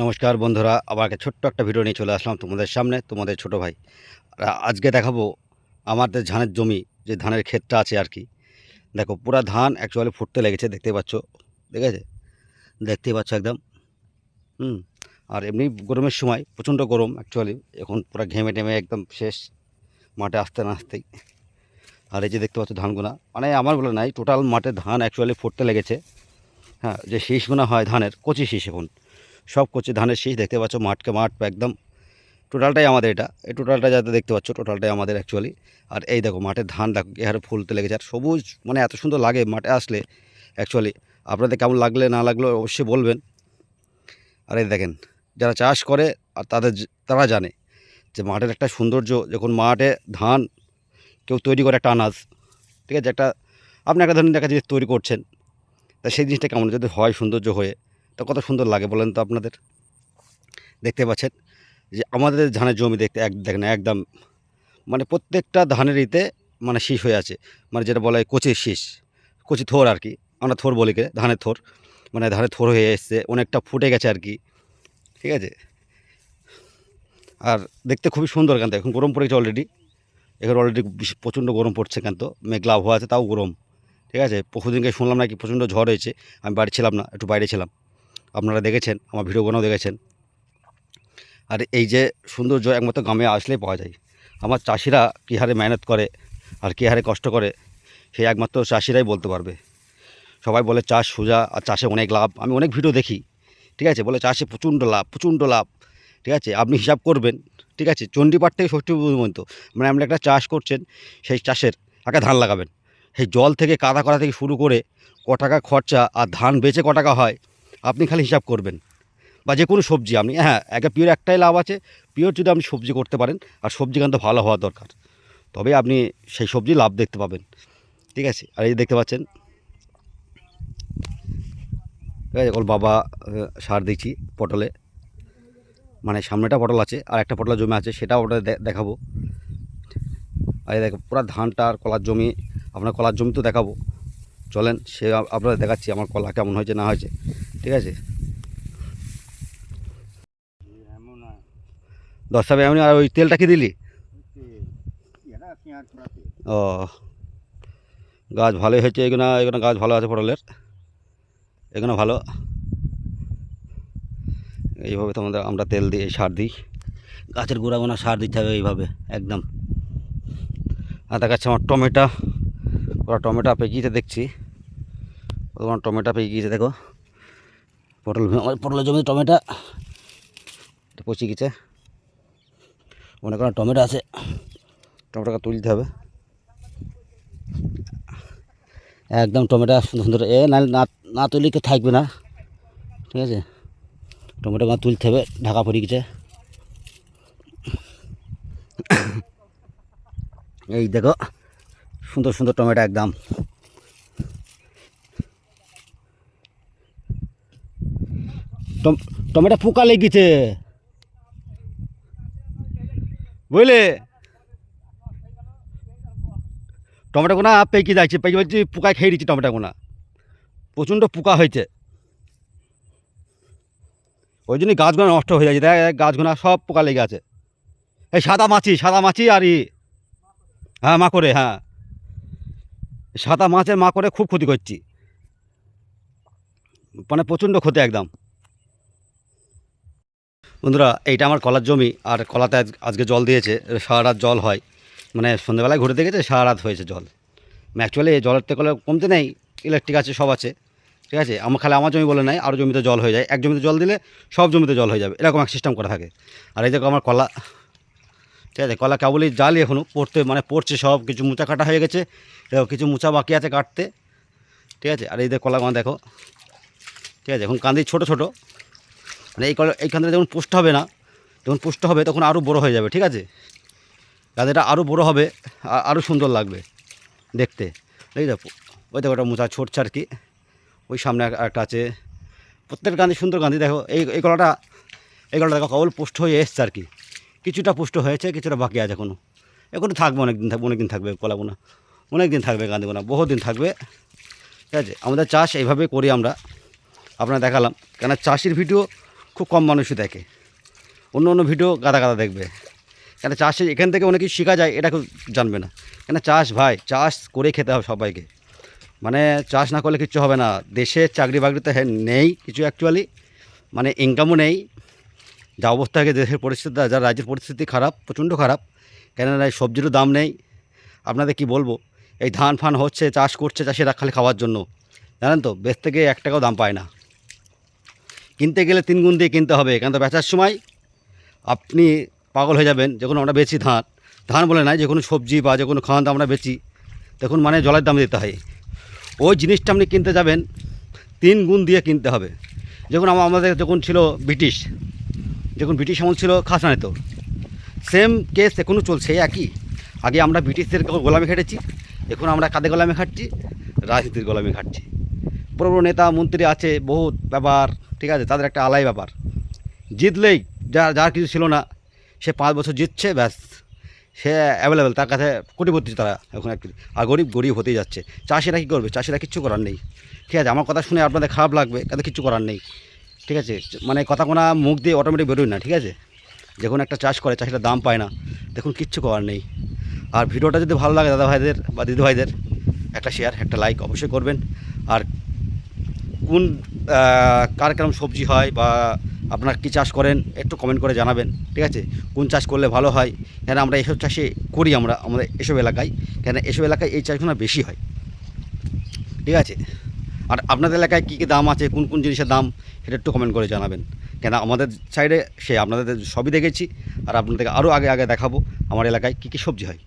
নমস্কার বন্ধুরা, আবার একটা ছোট্ট একটা ভিডিও নিয়ে চলে আসলাম তোমাদের সামনে, তোমাদের ছোট ভাই। আজকে দেখাবো আমাদের ধানের জমি, যে ধানের ক্ষেতটা আছে আর কি। দেখো পুরা ধান অ্যাকচুয়ালি ফুটতে লেগেছে, দেখতেই পাচ্ছ, ঠিক আছে, দেখতেই পাচ্ছ একদম। হুম। আর এমনি গরমের সময় প্রচণ্ড গরম অ্যাকচুয়ালি, এখন পুরো ঘেমে টেমে একদম শেষ মাঠে আসতে না আসতেই। আর এই যে দেখতে পাচ্ছ ধানগুনা, মানে আমার বলে নাই, টোটাল মাঠে ধান অ্যাকচুয়ালি ফুটতে লেগেছে। হ্যাঁ, যে শীষগুনা হয় ধানের, কচি শীষ এখন, সব কচি ধানের শীষ দেখতে পাচ্ছ, মাঠকে মাঠ একদম টোটালটাই আমাদের, এটা এই টোটালটা যাতে দেখতে পাচ্ছ, টোটালটাই আমাদের অ্যাকচুয়ালি। আর এই দেখো মাঠের ধান দেখো কি হারে ফুলতে লেগেছে, আর সবুজ, মানে এত সুন্দর লাগে মাঠে আসলে অ্যাকচুয়ালি। আপনাদের কেমন লাগলে না লাগলো অবশ্যই বলবেন। আর এই দেখেন, যারা চাষ করে আর তারা জানে যে মাঠের একটা সৌন্দর্য, যখন মাঠে ধান কেউ তৈরি করে একটা আনাজ, ঠিক আছে, একটা আপনি একটা ধরুন একটা জিনিস তৈরি করছেন, তা সেই জিনিসটা কেমন যদি হয় সৌন্দর্য হয়ে, তা কত সুন্দর লাগে বলেন তো আপনাদের। দেখতে পাচ্ছেন যে আমাদের ধানের জমি দেখতে দেখেন একদম, মানে প্রত্যেকটা ধানের ইতে মানে শীষ হয়ে আছে, মানে যেটা বলা হয় কচি শীষ, কচি থোর আর কি, আমরা থোর বলি কে, ধানের থোর, মানে ধানের থোর হয়ে এসছে, অনেকটা ফুটে গেছে আর কি, ঠিক আছে। আর দেখতে খুবই সুন্দর, কেন এখন গরম পড়েছে অলরেডি, এখানে অলরেডি প্রচণ্ড গরম পড়ছে, কেন তো মেঘলা আবহাওয়া আছে তাও গরম, ঠিক আছে। পরশুদিনকে শুনলাম নাকি প্রচণ্ড ঝড় হয়েছে, আমি বাড়ি ছিলাম না, একটু বাইরে ছিলাম, আপনারা দেখেছেন, আমার ভিডিওগুলোও দেখেছেন। আর এই যে সৌন্দর্য একমাত্র গ্রামে আসলেই পাওয়া যায়। আমার চাষিরা কী হারে মেহনত করে আর কী হারে কষ্ট করে, সেই একমাত্র চাষিরাই বলতে পারবে। সবাই বলে চাষ সোজা আর চাষে অনেক লাভ, আমি অনেক ভিডিও দেখি, ঠিক আছে, বলে চাষে প্রচণ্ড লাভ, প্রচণ্ড লাভ, ঠিক আছে। আপনি হিসাব করবেন, ঠিক আছে, চণ্ডীপাঠ থেকে ষষ্ঠী পর্যন্ত, মানে আপনি একটা চাষ করছেন, সেই চাষের আগে ধান লাগাবেন, সেই জল থেকে কাদা করা থেকে শুরু করে ক টাকা খরচা আর ধান বেচে ক টাকা হয়, আপনি খালি হিসাব করবেন। বা যে কোনো সবজি আপনি, হ্যাঁ, একটা পিওর একটাই লাভ আছে, পিওর যদি আপনি সবজি করতে পারেন, আর সবজি কিন্তু ভালো হওয়া দরকার, তবে আপনি সেই সবজি লাভ দেখতে পাবেন, ঠিক আছে। আর এই দেখতে পাচ্ছেন, ঠিক আছে, ওর বাবা সার দিচ্ছি পটলে, মানে সামনেটা পটল আছে আর একটা পটলের জমি আছে, সেটাও ওটা দেখাবো। আর এই দেখো পুরো ধানটা আর কলার জমি, আপনার কলার জমি তো দেখাবো, চলেন সে আপনাদের দেখাচ্ছি আমার কলা কেমন হয়েছে না হয়েছে, ঠিক আছে। দশটা এমনি, আর ওই তেলটা কি দিলি? ও, গাছ ভালোই হয়েছে, এগুলো এগুলো গাছ ভালো আছে পটলের, এগুলো ভালো। এইভাবে তোমাদের আমরা তেল দিই, সার দিই, গাছের গোড়াগুনা সার দিতে হবে এইভাবে একদম। আর দেখাচ্ছে আমার টমেটো, ওরা টমেটো পেকিয়েছে দেখছি, তোমার টমেটো পেকে গিয়েছে দেখো, পটলের জমি টমেটো পচে গেছে, অনেক টমেটো আছে, টমেটোটা তুলতে হবে একদম, টমেটো সুন্দর সুন্দর, না না না তুলি কেউ থাকবে না, ঠিক আছে। টমেটো তুলতে হবে, ঢাকা পড়ে গেছে, এই দেখো সুন্দর সুন্দর টমেটো একদম। টমেটো পোকা লেগেছে বুঝলে, টমেটো গোনা পেকে যাচ্ছে, পেকে বলছি পোকায় খেয়ে দিচ্ছে টমেটো গোনা, প্রচণ্ড পোকা হয়েছে, ওই জন্যই গাছগুলো নষ্ট হয়ে যাচ্ছে, দেখ গাছগুলো সব পোকা লেগে আছে। এই সাদা মাছি আর হ্যাঁ মাকড়ে, হ্যাঁ সাদা মাছের মাকড়ে খুব ক্ষতি করছি, মানে প্রচণ্ড ক্ষতি একদম। বন্ধুরা এইটা আমার কলার জমি, আর কলাতে আজকে জল দিয়েছে, সারা রাত জল হয়, মানে সন্ধ্যেবেলায় ঘুরে দেখেছে সারা রাত হয়েছে জল, অ্যাকচুয়ালি জলের থেকে কমতে নেই, ইলেকট্রিক আছে সব আছে, ঠিক আছে। খালি আমার জমি বলে নাই, আরও জমিতে জল হয়ে যায়, এক জমিতে জল দিলে সব জমিতে জল হয়ে যাবে, এরকম এক সিস্টেম করা থাকে। আর এই দেখো আমার কলা, ঠিক আছে, কলা কেবলই জালি এখনও পড়ছে, সব কিছু মোচা কাটা হয়ে গেছে, দেখো কিছু মোচা বাকি আছে কাটতে, ঠিক আছে। আর এই দেখো কলাগুলো দেখো, ঠিক আছে, এখন কান্দি ছোটো ছোটো, মানে এইখান থেকে যখন পুষ্ট হবে না, যখন পুষ্ট হবে তখন আরও বড় হয়ে যাবে, ঠিক আছে, গাছটা আরও বড় হবে, আরও সুন্দর লাগবে দেখতে। দেখি দেখো, ওই দেখো ওটা মোচা ছড়ছে আর কি, ওই সামনে একটা আছে, প্রত্যেকটা গান্ধী সুন্দর গান্ধী দেখো, এই কলাটা দেখো কেবল পুষ্ট হয়ে এসছে আর কি, কিছুটা পুষ্ট হয়েছে, কিছুটা বাকি আছে এখনও থাকবে, অনেক দিন থাকবে কলাগুনা, অনেক দিন থাকবে গান্ধীগুনা, বহু দিন থাকবে, ঠিক আছে। আমাদের চাষ এইভাবে করি আমরা, আপনারা দেখালাম, কেন চাষির ভিডিও খুব কম মানুষই দেখে। অন্য অন্য ভিডিও গাদা গাদা দেখবে। কেন চাষে এখান থেকে অনেক কিছু শেখা যায়, এটা কেউ জানবে না। কেন চাষ ভাই, চাষ করে খেতে হবে সবাইকে। মানে চাষ না করলে কিচ্ছু হবে না। দেশে চাকরি বাকরিতে নেই কিছু অ্যাকচুয়ালি, মানে ইনকামও নেই। যা অবস্থা হয়ে দেশের পরিস্থিতি, যা রাজ্যের পরিস্থিতি খারাপ, প্রচণ্ড খারাপ। কেননা এই সবজিরও দাম নেই। আপনাদের কি বলবো, এই ধান ফান হচ্ছে, চাষ করছে চাষিরা খালি খাওয়ার জন্য, জানেন তো, বেচতে গিয়ে 1 টাকাও দাম পায় না। কিনতে গেলে 3 গুণ দিয়ে কিনতে হবে। কেন তো বেচার সময় আপনি পাগল হয়ে যাবেন। যখন আমরা বেচি ধান, ধান বলে নয়, যে কোনো সবজি বা যে কোনো খাওয়ান আমরা বেচি, দেখুন মানে জলের দাম দিতে হয়। ওই জিনিসটা আপনি কিনতে যাবেন 3 গুণ দিয়ে কিনতে হবে। যখন আমাদের যখন ছিল ব্রিটিশ, যখন ব্রিটিশ আমল ছিল খাজনা নিত, সেম কেস এখনও চলছে একই। আগে আমরা ব্রিটিশদের গোলামি খেটেছি, এখন আমরা কাদের গোলামি খাটছি? রাজনীতির গোলামি খাটছি। বড় বড় নেতা মন্ত্রী আছে, বহুত ব্যাপার, ঠিক আছে, তাদের একটা আলাই ব্যাপার। জিতলেই যার কিছু ছিল না, সে 5 বছর জিতছে, ব্যাস সে অ্যাভেলেবেল, তার কাছে কোটিপতি তারা এখন একটু। আর গরিব গরিব হতেই যাচ্ছে। চাষিরা কী করবে? চাষিরা কিচ্ছু করার নেই, ঠিক আছে। আমার কথা শুনে আপনাদের খারাপ লাগবে, তাদের কিচ্ছু করার নেই, ঠিক আছে। মানে কথা কোনা মুখ দিয়ে অটোমেটিক বেরোয় না, ঠিক আছে। যখন একটা চাষ করে চাষিরা দাম পায় না, দেখুন কিচ্ছু করার নেই। আর ভিডিওটা যদি ভালো লাগে দাদা ভাইদের বা দিদি ভাইদের, একটা শেয়ার, একটা লাইক অবশ্যই করবেন। আর কোন কার কেরম সবজি হয় বা আপনারা কী চাষ করেন একটু কমেন্ট করে জানাবেন, ঠিক আছে। কোন চাষ করলে ভালো হয়, কেন আমরা এসব চাষে করি, আমাদের এসব এলাকায়, কেন এসব এলাকায় এই চাষগুলো বেশি হয়, ঠিক আছে। আর আপনাদের এলাকায় কী কী দাম আছে, কোন কোন জিনিসের দাম, সেটা একটু কমেন্ট করে জানাবেন। কেন আমাদের সাইডে আপনাদের সবই দেখেছি, আর আপনাদেরকে আরও আগে আগে দেখাবো আমার এলাকায় কী কী সবজি হয়।